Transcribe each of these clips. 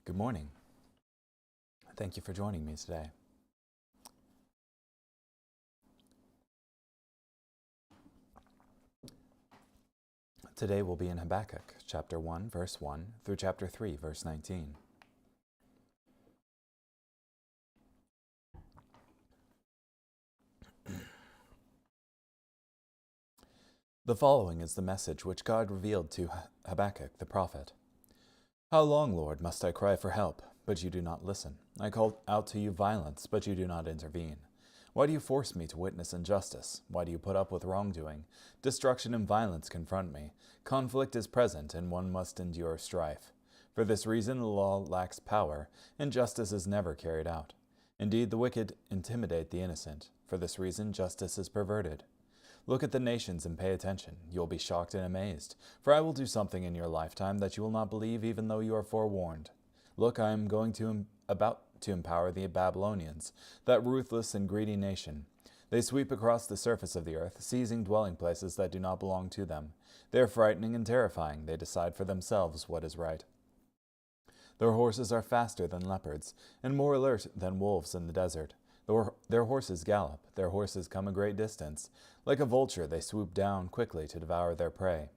Good morning. Thank you for joining me today. Today we'll be in Habakkuk, chapter 1, verse 1, through chapter 3, verse 19. The following is the message which God revealed to Habakkuk the prophet. How long, Lord, must I cry for help, but you do not listen? I call out to you violence, but you do not intervene. Why do you force me to witness injustice? Why do you put up with wrongdoing? Destruction and violence confront me. Conflict is present, and one must endure strife. For this reason the law lacks power, and justice is never carried out. Indeed, the wicked intimidate the innocent. For this reason justice is perverted. Look at the nations and pay attention. You will be shocked and amazed. For I will do something in your lifetime that you will not believe even though you are forewarned. Look, I am about to empower the Babylonians, that ruthless and greedy nation. They sweep across the surface of the earth, seizing dwelling places that do not belong to them. They are frightening and terrifying. They decide for themselves what is right. Their horses are faster than leopards, and more alert than wolves in the desert. Their horses gallop, their horses come a great distance. Like a vulture they swoop down quickly to devour their prey.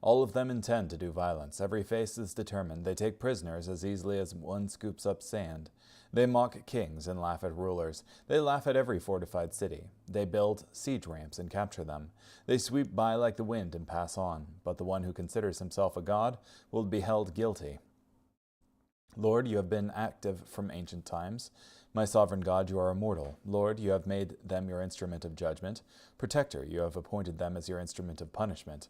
All of them intend to do violence. Every face is determined. They take prisoners as easily as one scoops up sand. They mock kings and laugh at rulers. They laugh at every fortified city. They build siege ramps and capture them. They sweep by like the wind and pass on. But the one who considers himself a god will be held guilty. Lord, you have been active from ancient times. My sovereign God, you are immortal. Lord, you have made them your instrument of judgment. Protector, you have appointed them as your instrument of punishment.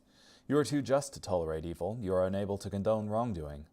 You are too just to tolerate evil. You are unable to condone wrongdoing.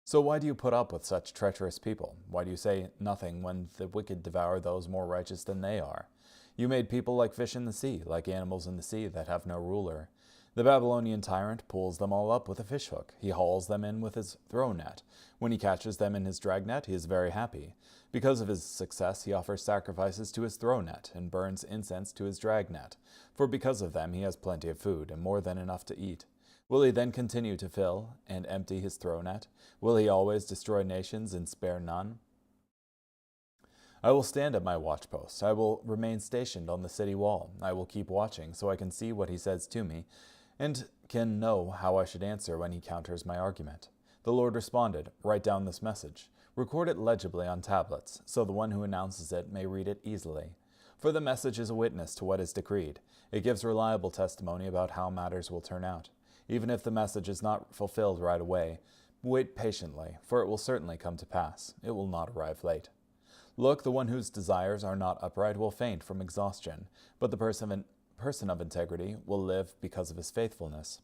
So why do you put up with such treacherous people? Why do you say nothing when the wicked devour those more righteous than they are? You made people like fish in the sea, like animals in the sea that have no ruler. The Babylonian tyrant pulls them all up with a fishhook. He hauls them in with his throw net. When he catches them in his dragnet, he is very happy. Because of his success, he offers sacrifices to his throw net and burns incense to his dragnet. For because of them, he has plenty of food and more than enough to eat. Will he then continue to fill and empty his throw net? Will he always destroy nations and spare none? I will stand at my watchpost. I will remain stationed on the city wall. I will keep watching so I can see what he says to me and can know how I should answer when he counters my argument. The Lord responded, Write down this message. Record it legibly on tablets, so the one who announces it may read it easily. For the message is a witness to what is decreed. It gives reliable testimony about how matters will turn out. Even if the message is not fulfilled right away, wait patiently, for it will certainly come to pass. It will not arrive late. Look, the one whose desires are not upright will faint from exhaustion, but the person of integrity will live because of his faithfulness.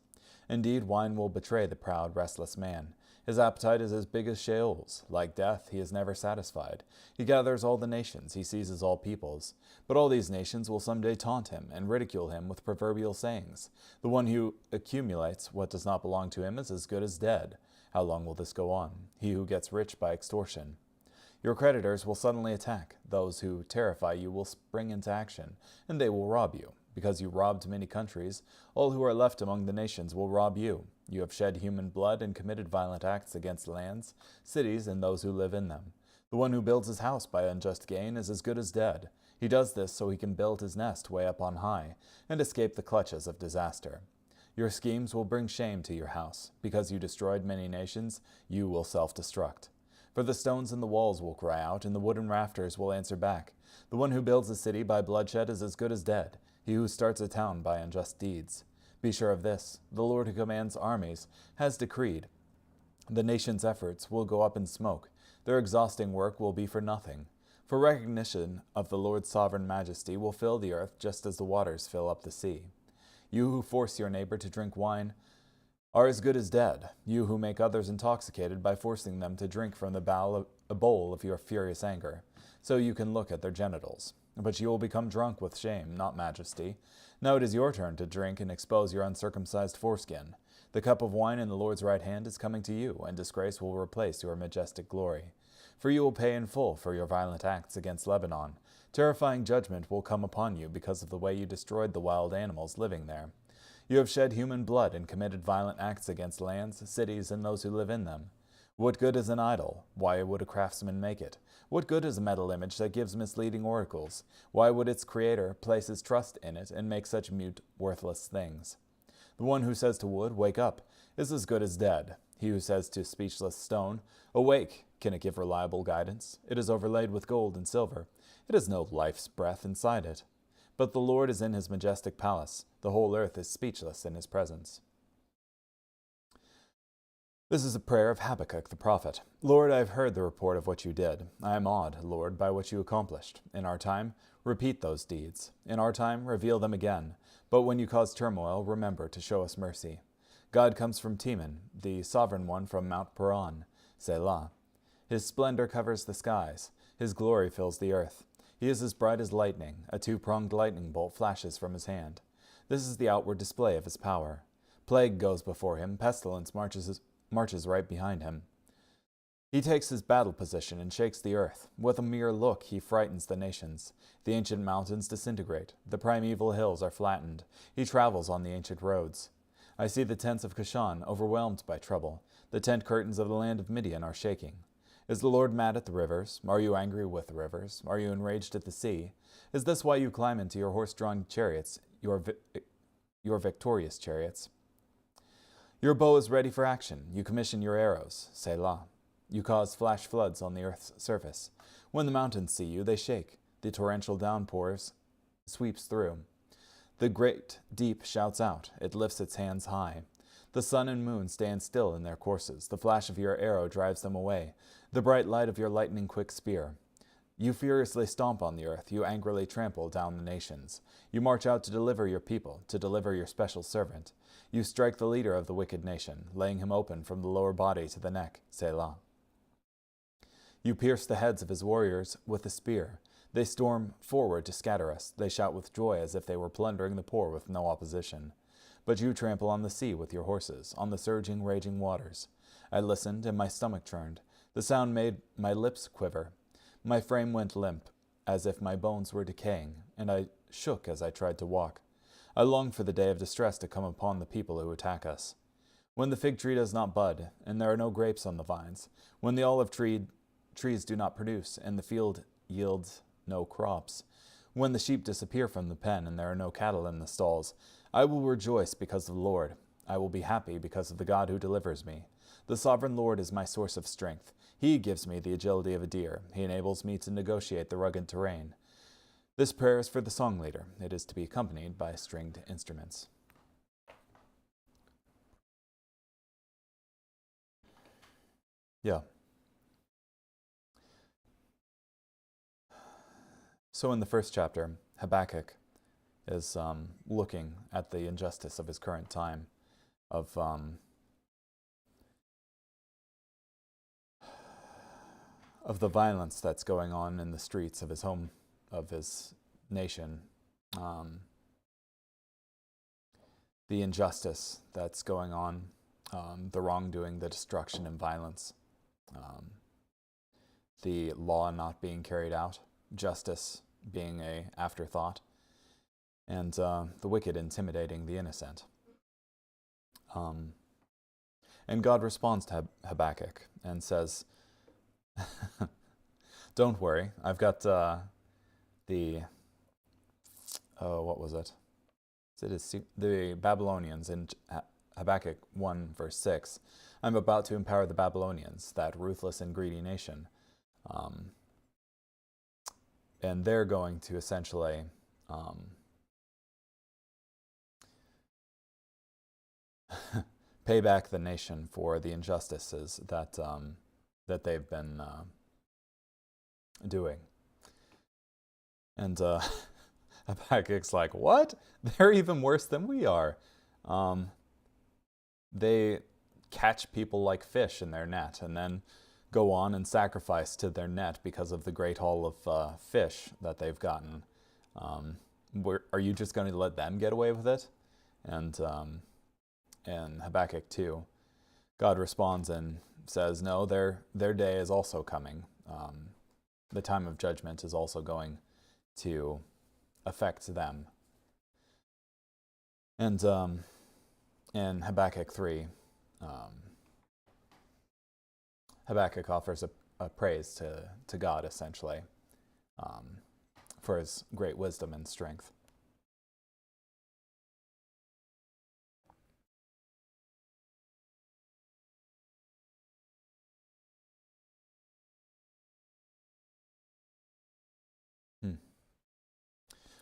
Indeed, wine will betray the proud, restless man. His appetite is as big as Sheol's. Like death, he is never satisfied. He gathers all the nations, he seizes all peoples. But all these nations will someday taunt him and ridicule him with proverbial sayings. The one who accumulates what does not belong to him is as good as dead. How long will this go on? He who gets rich by extortion. Your creditors will suddenly attack. Those who terrify you will spring into action, and they will rob you. Because you robbed many countries, all who are left among the nations will rob you. You have shed human blood and committed violent acts against lands, cities, and those who live in them. The one who builds his house by unjust gain is as good as dead. He does this so he can build his nest way up on high and escape the clutches of disaster. Your schemes will bring shame to your house. Because you destroyed many nations, you will self-destruct. For the stones in the walls will cry out, and the wooden rafters will answer back. The one who builds a city by bloodshed is as good as dead. He who starts a town by unjust deeds. Be sure of this, the Lord who commands armies has decreed. The nation's efforts will go up in smoke. Their exhausting work will be for nothing. For recognition of the Lord's sovereign majesty will fill the earth just as the waters fill up the sea. You who force your neighbor to drink wine are as good as dead. You who make others intoxicated by forcing them to drink from the bowl of your furious anger, so you can look at their genitals. But you will become drunk with shame, not majesty. Now it is your turn to drink and expose your uncircumcised foreskin. The cup of wine in the Lord's right hand is coming to you, and disgrace will replace your majestic glory. For you will pay in full for your violent acts against Lebanon. Terrifying judgment will come upon you because of the way you destroyed the wild animals living there. You have shed human blood and committed violent acts against lands, cities, and those who live in them. What good is an idol? Why would a craftsman make it? What good is a metal image that gives misleading oracles? Why would its creator place his trust in it and make such mute, worthless things? The one who says to wood, "Wake up," is as good as dead. He who says to speechless stone, "Awake," can it give reliable guidance? It is overlaid with gold and silver. It has no life's breath inside it. But the Lord is in his majestic palace. The whole earth is speechless in his presence. This is a prayer of Habakkuk the prophet. Lord, I have heard the report of what you did. I am awed, Lord, by what you accomplished. In our time, repeat those deeds. In our time, reveal them again. But when you cause turmoil, remember to show us mercy. God comes from Teman, the sovereign one from Mount Paran. Selah. His splendor covers the skies. His glory fills the earth. He is as bright as lightning. A two-pronged lightning bolt flashes from his hand. This is the outward display of his power. Plague goes before him. Pestilence marches right behind him. He takes his battle position and shakes the earth. With a mere look, he frightens the nations. The ancient mountains disintegrate. The primeval hills are flattened. He travels on the ancient roads. I see the tents of Kashan overwhelmed by trouble. The tent curtains of the land of Midian are shaking. Is the Lord mad at the rivers? Are you angry with the rivers? Are you enraged at the sea? Is this why you climb into your horse-drawn chariots, your victorious chariots? Your bow is ready for action. You commission your arrows. Selah. You cause flash floods on the earth's surface. When the mountains see you, they shake. The torrential downpours sweeps through. The great deep shouts out. It lifts its hands high. The sun and moon stand still in their courses. The flash of your arrow drives them away. The bright light of your lightning-quick spear. You furiously stomp on the earth. You angrily trample down the nations. You march out to deliver your people, to deliver your special servant. You strike the leader of the wicked nation, laying him open from the lower body to the neck. Selah. You pierce the heads of his warriors with a spear. They storm forward to scatter us. They shout with joy as if they were plundering the poor with no opposition. But you trample on the sea with your horses, on the surging, raging waters. I listened, and my stomach churned. The sound made my lips quiver. My frame went limp, as if my bones were decaying, and I shook as I tried to walk. I long for the day of distress to come upon the people who attack us. When the fig tree does not bud, and there are no grapes on the vines, when the olive trees do not produce, and the field yields no crops, when the sheep disappear from the pen, and there are no cattle in the stalls, I will rejoice because of the Lord. I will be happy because of the God who delivers me. The sovereign Lord is my source of strength. He gives me the agility of a deer. He enables me to negotiate the rugged terrain. This prayer is for the song leader. It is to be accompanied by stringed instruments. Yeah. So in the first chapter, Habakkuk is looking at the injustice of his current time, of the violence that's going on in the streets of his home, of his nation, the injustice that's going on, the wrongdoing, the destruction and violence, the law not being carried out, justice being an afterthought, and the wicked intimidating the innocent. And God responds to Habakkuk and says, don't worry, I've got what was it? It is the Babylonians in Habakkuk 1 verse 6. I'm about to empower the Babylonians, that ruthless and greedy nation. And they're going to essentially pay back the nation for the injustices that they've been doing. And Habakkuk's like, what? They're even worse than we are. They catch people like fish in their net and then go on and sacrifice to their net because of the great haul of fish that they've gotten. Are you just going to let them get away with it? And in Habakkuk 2, God responds and says, no, their day is also coming. The time of judgment is also going to affect them. And in Habakkuk 3, Habakkuk offers a praise to God, essentially, for his great wisdom and strength.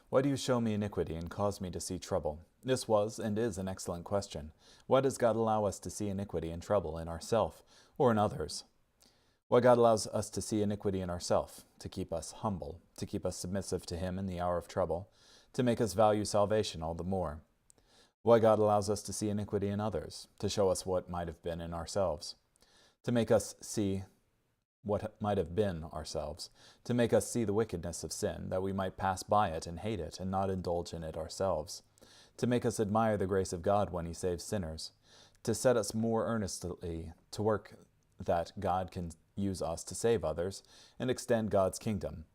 Why do you show me iniquity and cause me to see trouble? This was and is an excellent question. Why does God allow us to see iniquity and trouble in ourselves or in others? Why God allows us to see iniquity in ourselves, to keep us humble, to keep us submissive to Him in the hour of trouble, to make us value salvation all the more. Why God allows us to see iniquity in others, to show us what might have been in ourselves, to make us see what might have been ourselves, to make us see the wickedness of sin, that we might pass by it and hate it and not indulge in it ourselves, to make us admire the grace of God when He saves sinners, to set us more earnestly to work that God can use us to save others and extend God's kingdom.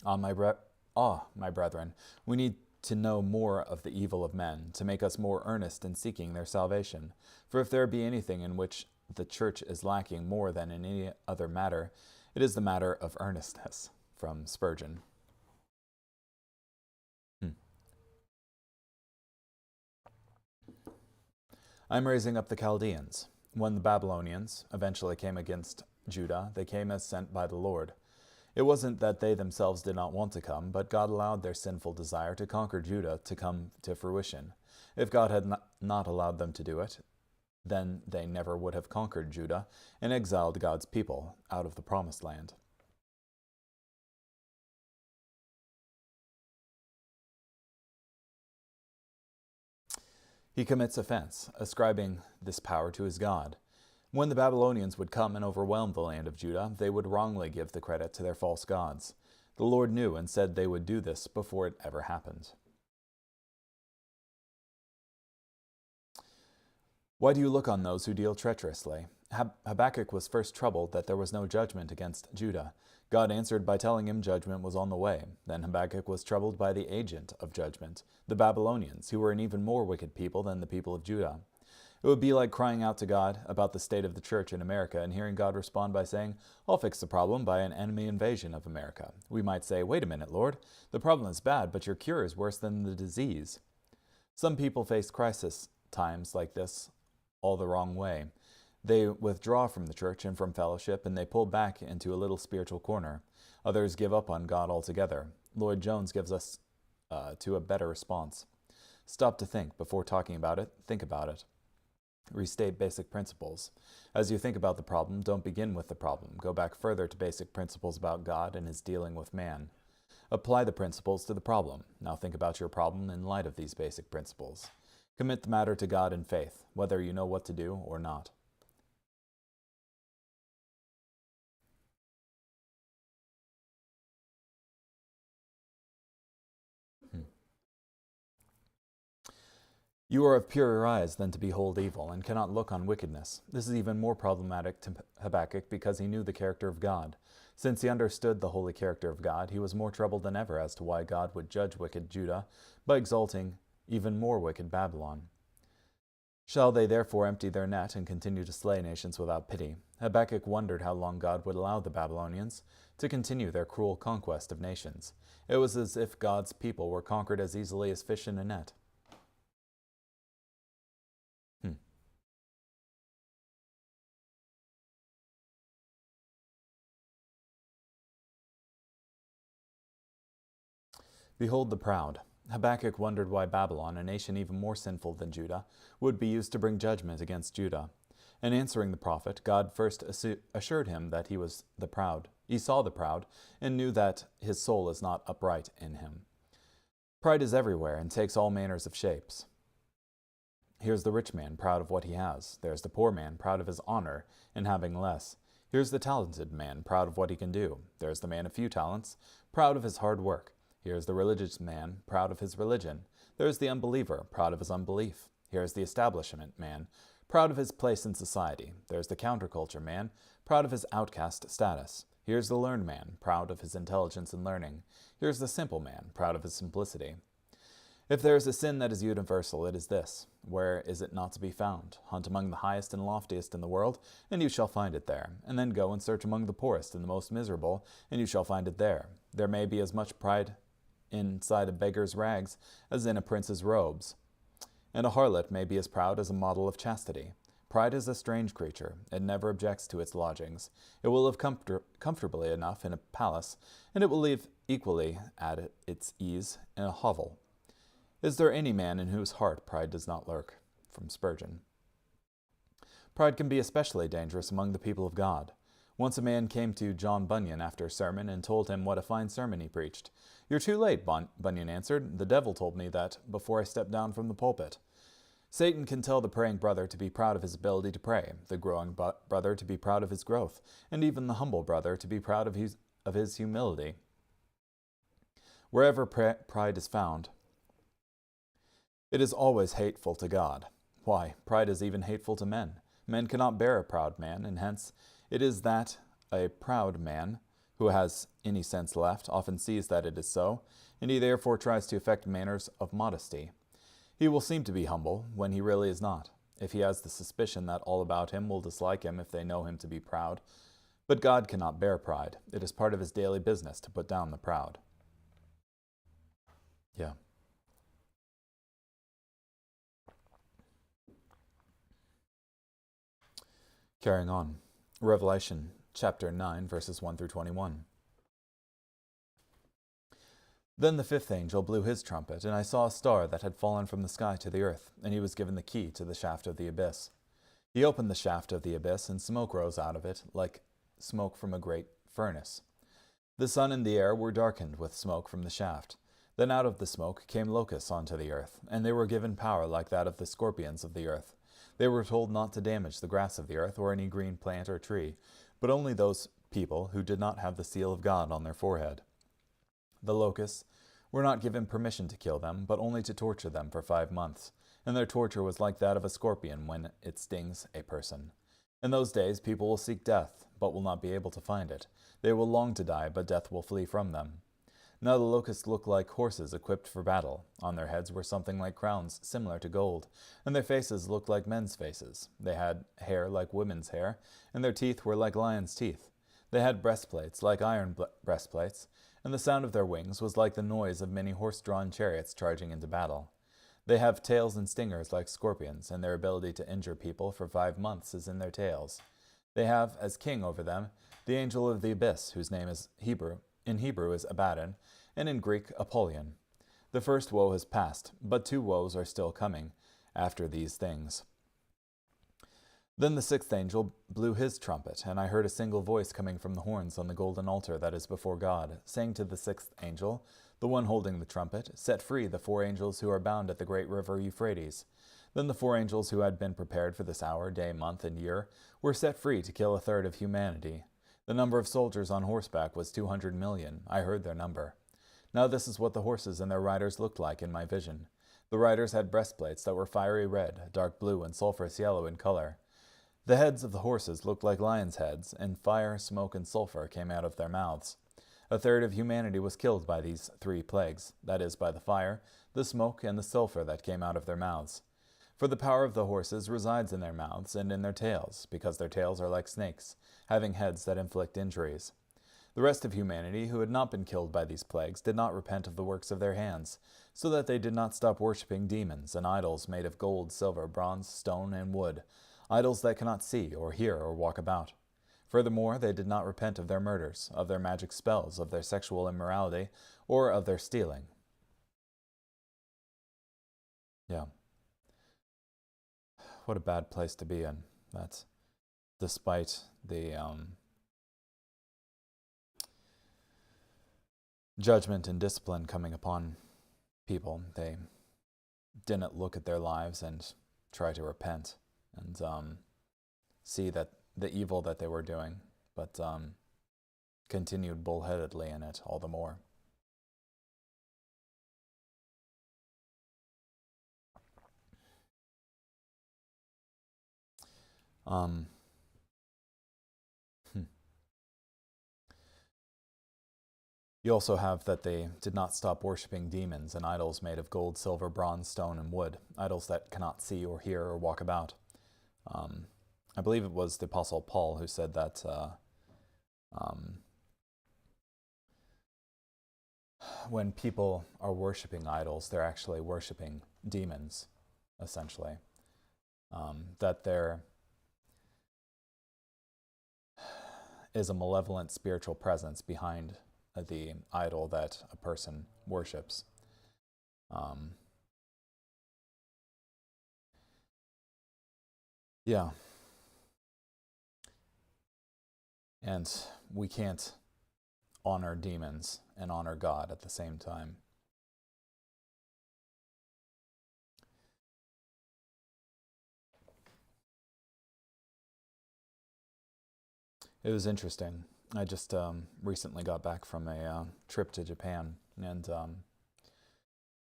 My brethren, we need to know more of the evil of men, to make us more earnest in seeking their salvation. For if there be anything in which the church is lacking more than in any other matter, it is the matter of earnestness. From Spurgeon. I am raising up the Chaldeans. When the Babylonians eventually came against Judah, they came as sent by the Lord. It wasn't that they themselves did not want to come, but God allowed their sinful desire to conquer Judah to come to fruition. If God had not allowed them to do it, then they never would have conquered Judah and exiled God's people out of the promised land. He commits offense, ascribing this power to his God. When the Babylonians would come and overwhelm the land of Judah, they would wrongly give the credit to their false gods. The Lord knew and said they would do this before it ever happened. Why do you look on those who deal treacherously? Habakkuk was first troubled that there was no judgment against Judah. God answered by telling him judgment was on the way. Then Habakkuk was troubled by the agent of judgment, the Babylonians, who were an even more wicked people than the people of Judah. It would be like crying out to God about the state of the church in America and hearing God respond by saying, "I'll fix the problem by an enemy invasion of America." We might say, "Wait a minute, Lord. The problem is bad, but your cure is worse than the disease." Some people face crisis times like this all the wrong way. They withdraw from the church and from fellowship, and they pull back into a little spiritual corner. Others give up on God altogether. Lloyd Jones gives us to a better response. Stop to think. Before talking about it, think about it. Restate basic principles. As you think about the problem, don't begin with the problem. Go back further to basic principles about God and His dealing with man. Apply the principles to the problem. Now think about your problem in light of these basic principles. Commit the matter to God in faith, whether you know what to do or not. You are of purer eyes than to behold evil, and cannot look on wickedness. This is even more problematic to Habakkuk because he knew the character of God. Since he understood the holy character of God, he was more troubled than ever as to why God would judge wicked Judah by exalting even more wicked Babylon. Shall they therefore empty their net and continue to slay nations without pity? Habakkuk wondered how long God would allow the Babylonians to continue their cruel conquest of nations. It was as if God's people were conquered as easily as fish in a net. Behold the proud. Habakkuk wondered why Babylon, a nation even more sinful than Judah, would be used to bring judgment against Judah. In answering the prophet, God first assured him that he was the proud. He saw the proud and knew that his soul is not upright in him. Pride is everywhere and takes all manners of shapes. Here's the rich man, proud of what he has. There's the poor man, proud of his honor in having less. Here's the talented man, proud of what he can do. There's the man of few talents, proud of his hard work. Here's the religious man, proud of his religion. There's the unbeliever, proud of his unbelief. Here's the establishment man, proud of his place in society. There's the counterculture man, proud of his outcast status. Here's the learned man, proud of his intelligence and learning. Here's the simple man, proud of his simplicity. If there is a sin that is universal, it is this. Where is it not to be found? Hunt among the highest and loftiest in the world, and you shall find it there. And then go and search among the poorest and the most miserable, and you shall find it there. There may be as much pride inside a beggar's rags as in a prince's robes. And a harlot may be as proud as a model of chastity. Pride is a strange creature. It never objects to its lodgings. It will live comfortably enough in a palace, and it will live equally at its ease in a hovel. Is there any man in whose heart pride does not lurk? From Spurgeon. Pride can be especially dangerous among the people of God. Once a man came to John Bunyan after a sermon and told him what a fine sermon he preached. "You're too late," Bunyan answered. "The devil told me that before I stepped down from the pulpit." Satan can tell the praying brother to be proud of his ability to pray, the growing brother to be proud of his growth, and even the humble brother to be proud of his humility. Wherever pride is found, it is always hateful to God. Why, pride is even hateful to men. Men cannot bear a proud man, and hence it is that a proud man, who has any sense left, often sees that it is so, and he therefore tries to affect manners of modesty. He will seem to be humble when he really is not, if he has the suspicion that all about him will dislike him if they know him to be proud. But God cannot bear pride. It is part of his daily business to put down the proud. Yeah. Carrying on. Revelation chapter 9, verses 1 through 21. Then the fifth angel blew his trumpet, and I saw a star that had fallen from the sky to the earth, and he was given the key to the shaft of the abyss. He opened the shaft of the abyss, and smoke rose out of it, like smoke from a great furnace. The sun and the air were darkened with smoke from the shaft. Then out of the smoke came locusts onto the earth, and they were given power like that of the scorpions of the earth. They were told not to damage the grass of the earth or any green plant or tree, but only those people who did not have the seal of God on their forehead. The locusts were not given permission to kill them, but only to torture them for 5 months, and their torture was like that of a scorpion when it stings a person. In those days people will seek death, but will not be able to find it. They will long to die, but death will flee from them. Now the locusts looked like horses equipped for battle. On their heads were something like crowns similar to gold, and their faces looked like men's faces. They had hair like women's hair, and their teeth were like lions' teeth. They had breastplates like iron breastplates, and the sound of their wings was like the noise of many horse-drawn chariots charging into battle. They have tails and stingers like scorpions, and their ability to injure people for 5 months is in their tails. They have, as king over them, the angel of the abyss, whose name is in Hebrew is Abaddon, and in Greek Apollyon. The first woe has passed, but 2 woes are still coming after these things. Then the sixth angel blew his trumpet, and I heard a single voice coming from the horns on the golden altar that is before God, saying to the sixth angel, the one holding the trumpet, "Set free the 4 angels who are bound at the great river Euphrates." Then the 4 angels who had been prepared for this hour, day, month, and year, were set free to kill 1/3 of humanity. The number of soldiers on horseback was 200 million. I heard their number. Now this is what the horses and their riders looked like in my vision. The riders had breastplates that were fiery red, dark blue, and sulphurous yellow in color. The heads of the horses looked like lions' heads, and fire, smoke, and sulphur came out of their mouths. 1/3 of humanity was killed by these 3 plagues, that is, by the fire, the smoke, and the sulphur that came out of their mouths. For the power of the horses resides in their mouths and in their tails, because their tails are like snakes, having heads that inflict injuries. The rest of humanity who had not been killed by these plagues did not repent of the works of their hands, so that they did not stop worshipping demons and idols made of gold, silver, bronze, stone, and wood, idols that cannot see or hear or walk about. Furthermore, they did not repent of their murders, of their magic spells, of their sexual immorality, or of their stealing. Yeah. What a bad place to be in. That's despite the judgment and discipline coming upon people, they didn't look at their lives and try to repent and see that the evil that they were doing, but continued bullheadedly in it all the more. You also have that they did not stop worshipping demons and idols made of gold, silver, bronze, stone, and wood, idols that cannot see or hear or walk about. I believe it was the Apostle Paul who said that when people are worshipping idols, they're actually worshipping demons, essentially. That there is a malevolent spiritual presence behind the idol that a person worships. Yeah. And we can't honor demons and honor God at the same time. It was interesting. I just recently got back from a trip to Japan, and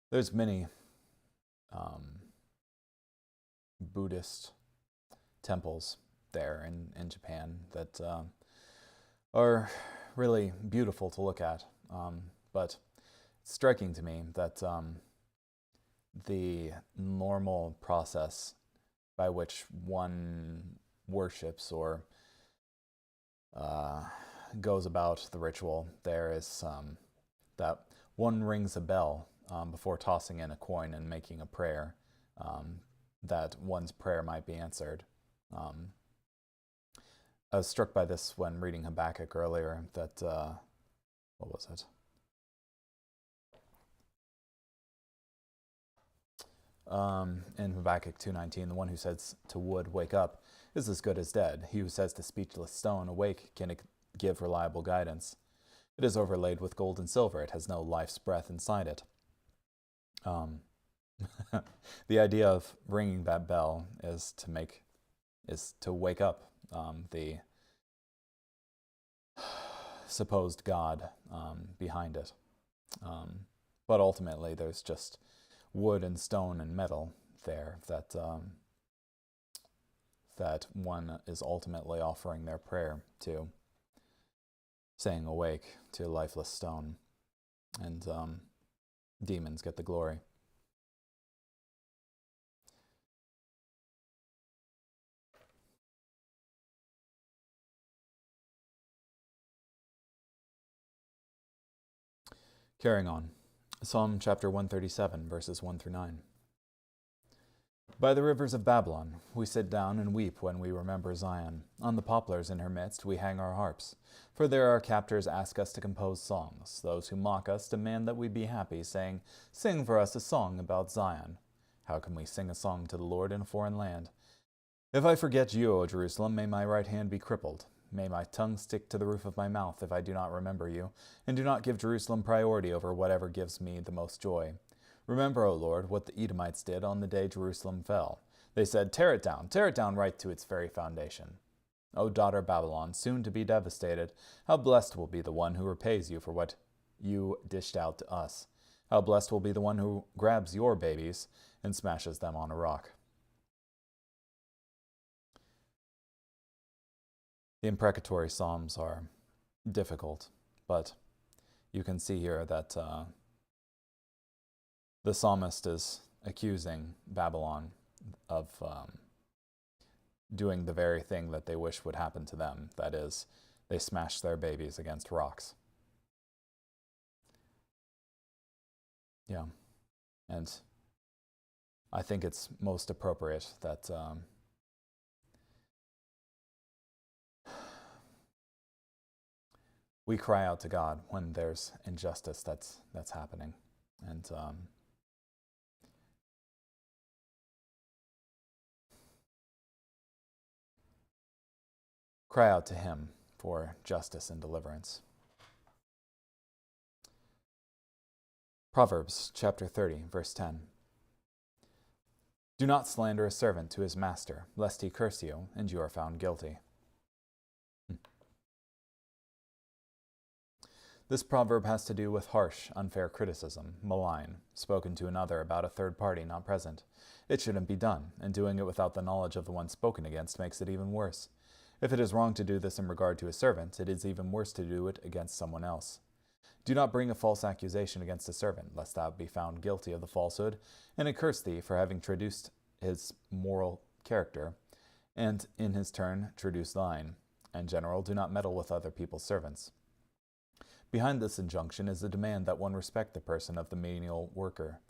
there's many Buddhist temples there in Japan that are really beautiful to look at. But it's striking to me that the normal process by which one worships or goes about the ritual there is that one rings a bell before tossing in a coin and making a prayer, that one's prayer might be answered. I was struck by this when reading Habakkuk earlier, that, what was it? In Habakkuk 2:19, the one who says to wood, "Wake up," is as good as dead. He who says to speechless stone, "Awake," can give reliable guidance. It is overlaid with gold and silver. It has no life's breath inside it. The idea of ringing that bell is to wake up the supposed God behind it. But ultimately, there's just wood and stone and metal there that that one is ultimately offering their prayer to, saying "Awake" to a lifeless stone, and demons get the glory. Carrying on. Psalm chapter 137, verses 1 through 9. By the rivers of Babylon, we sit down and weep when we remember Zion. On the poplars in her midst we hang our harps. For there our captors ask us to compose songs. Those who mock us demand that we be happy, saying, "Sing for us a song about Zion." How can we sing a song to the Lord in a foreign land? If I forget you, O Jerusalem, may my right hand be crippled. May my tongue stick to the roof of my mouth if I do not remember you, and do not give Jerusalem priority over whatever gives me the most joy. Remember, O Lord, what the Edomites did on the day Jerusalem fell. They said, tear it down right to its very foundation. O daughter Babylon, soon to be devastated, how blessed will be the one who repays you for what you dished out to us. How blessed will be the one who grabs your babies and smashes them on a rock. The imprecatory psalms are difficult, but you can see here that the psalmist is accusing Babylon of doing the very thing that they wish would happen to them. That is, they smash their babies against rocks. Yeah, and I think it's most appropriate that we cry out to God when there's injustice that's happening, and cry out to Him for justice and deliverance. Proverbs chapter 30, verse 10. Do not slander a servant to his master, lest he curse you, and you are found guilty. This proverb has to do with harsh, unfair criticism, malign, spoken to another about a third party not present. It shouldn't be done, and doing it without the knowledge of the one spoken against makes it even worse. If it is wrong to do this in regard to a servant, it is even worse to do it against someone else. Do not bring a false accusation against a servant, lest thou be found guilty of the falsehood, and it curse thee for having traduced his moral character, and in his turn traduce thine. In general, do not meddle with other people's servants. Behind this injunction is the demand that one respect the person of the menial worker.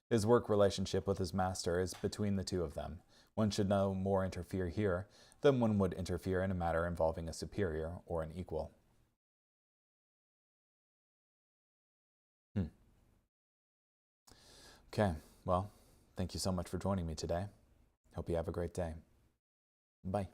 His work relationship with his master is between the two of them. One should no more interfere here than one would interfere in a matter involving a superior or an equal. Okay, well, thank you so much for joining me today. Hope you have a great day. Bye.